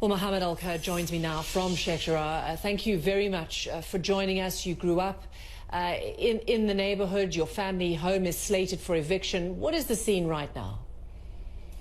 Well, Mohammed Al-Khad joins me now from Sheikh Jarrah. Thank you very much for joining us. You grew up in the neighborhood. Your family home is slated for eviction. What is the scene right now?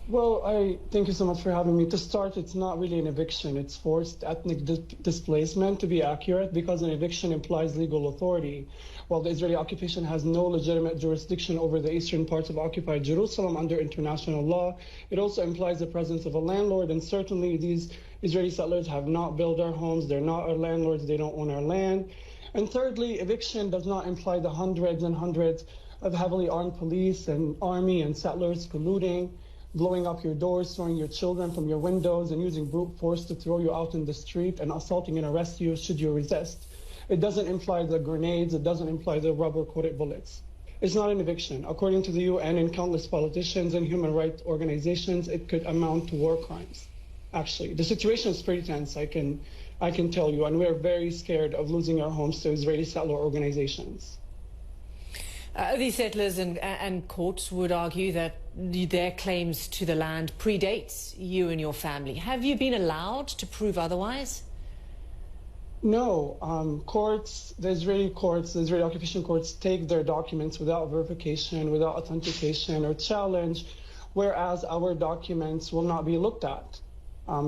Well, thank you so much for having me. To start, it's not really an eviction. It's forced ethnic displacement, to be accurate, because an eviction implies legal authority. While the Israeli occupation has no legitimate jurisdiction over the eastern parts of occupied Jerusalem under international law, it also implies the presence of a landlord, and certainly these Israeli settlers have not built our homes. They're not our landlords. They don't own our land. And thirdly, eviction does not imply the hundreds and hundreds of heavily armed police and army and settlers colluding, blowing up your doors, throwing your children from your windows, and using brute force to throw you out in the street and assaulting and arrest you should you resist. It doesn't imply the grenades. It doesn't imply the rubber-coated bullets. It's not an eviction. According to the UN and countless politicians and human rights organizations, it could amount to war crimes. Actually, the situation is pretty tense, I can tell you, and we're very scared of losing our homes to Israeli settler organizations. These settlers and courts would argue that their claims to the land predates you and your family. Have you been allowed to prove otherwise? No. The Israeli occupation courts take their documents without verification, without authentication or challenge, whereas our documents will not be looked at.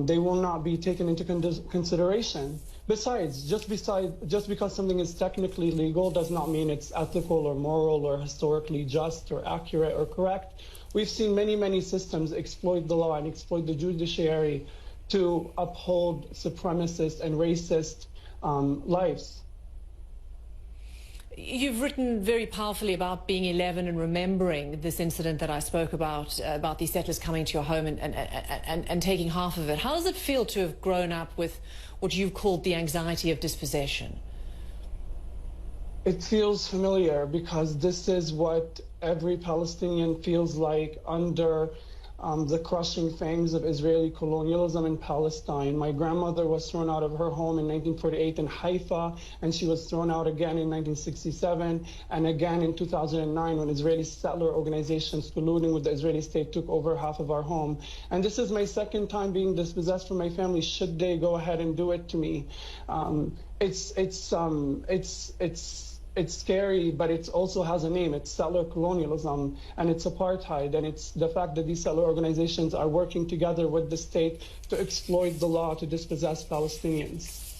They will not be taken into consideration. Besides, just because something is technically legal does not mean it's ethical or moral or historically just or accurate or correct. We've seen many systems exploit the law and exploit the judiciary to uphold supremacist and racist lives. You've written very powerfully about being 11 and remembering this incident that I spoke about these settlers coming to your home and taking half of it. How does it feel to have grown up with what you've called the anxiety of dispossession? It feels familiar because this is what every Palestinian feels like under the crushing fangs of Israeli colonialism in Palestine. My grandmother was thrown out of her home in 1948 in Haifa, and she was thrown out again in 1967 and again in 2009 when Israeli settler organizations colluding with the Israeli state took over half of our home. And this is my second time being dispossessed from my family should they go ahead and do it to me. It's scary, but it also has a name. It's settler colonialism, and it's apartheid, and it's the fact that these settler organizations are working together with the state to exploit the law to dispossess Palestinians.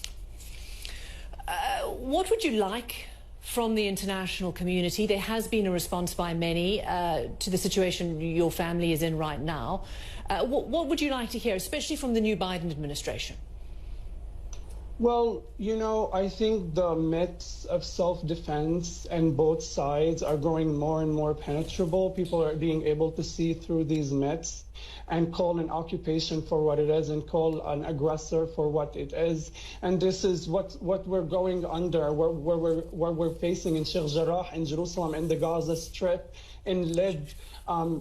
What would you like from the international community? There has been a response by many to the situation your family is in right now. What would you like to hear, especially from the new Biden administration? Well, I think the myths of self-defense and both sides are growing more and more penetrable. People are being able to see through these myths and call an occupation for what it is and call an aggressor for what it is. And this is what we're going under, what we're facing in Sheikh Jarrah, in Jerusalem, in the Gaza Strip, in Lid,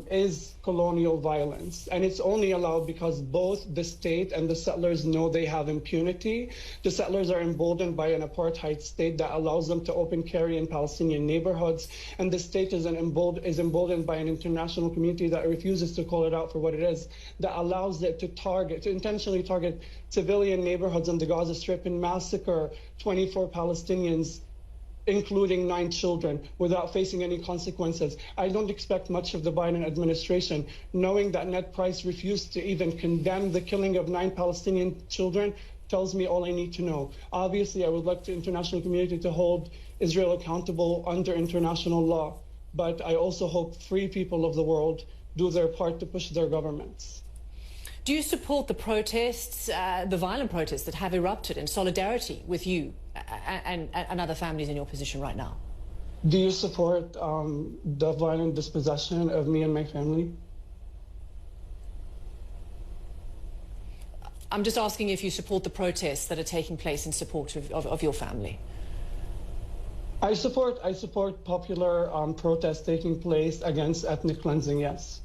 is colonial violence. And it's only allowed because both the state and the settlers know they have impunity. The settlers are emboldened by an apartheid state that allows them to open carry in Palestinian neighborhoods. And the state is emboldened by an international community that refuses to call it out for what it is, that allows it to intentionally target civilian neighborhoods in the Gaza Strip and massacre 24 Palestinians, including 9 children, without facing any consequences. I don't expect much of the Biden administration. Knowing that Ned Price refused to even condemn the killing of 9 Palestinian children tells me all I need to know. Obviously, I would like the international community to hold Israel accountable under international law, but I also hope free people of the world do their part to push their governments. Do you support the protests, the violent protests that have erupted in solidarity with you and other families in your position right now? Do you support the violent dispossession of me and my family? I'm just asking if you support the protests that are taking place in support of your family. I support popular protests taking place against ethnic cleansing, yes.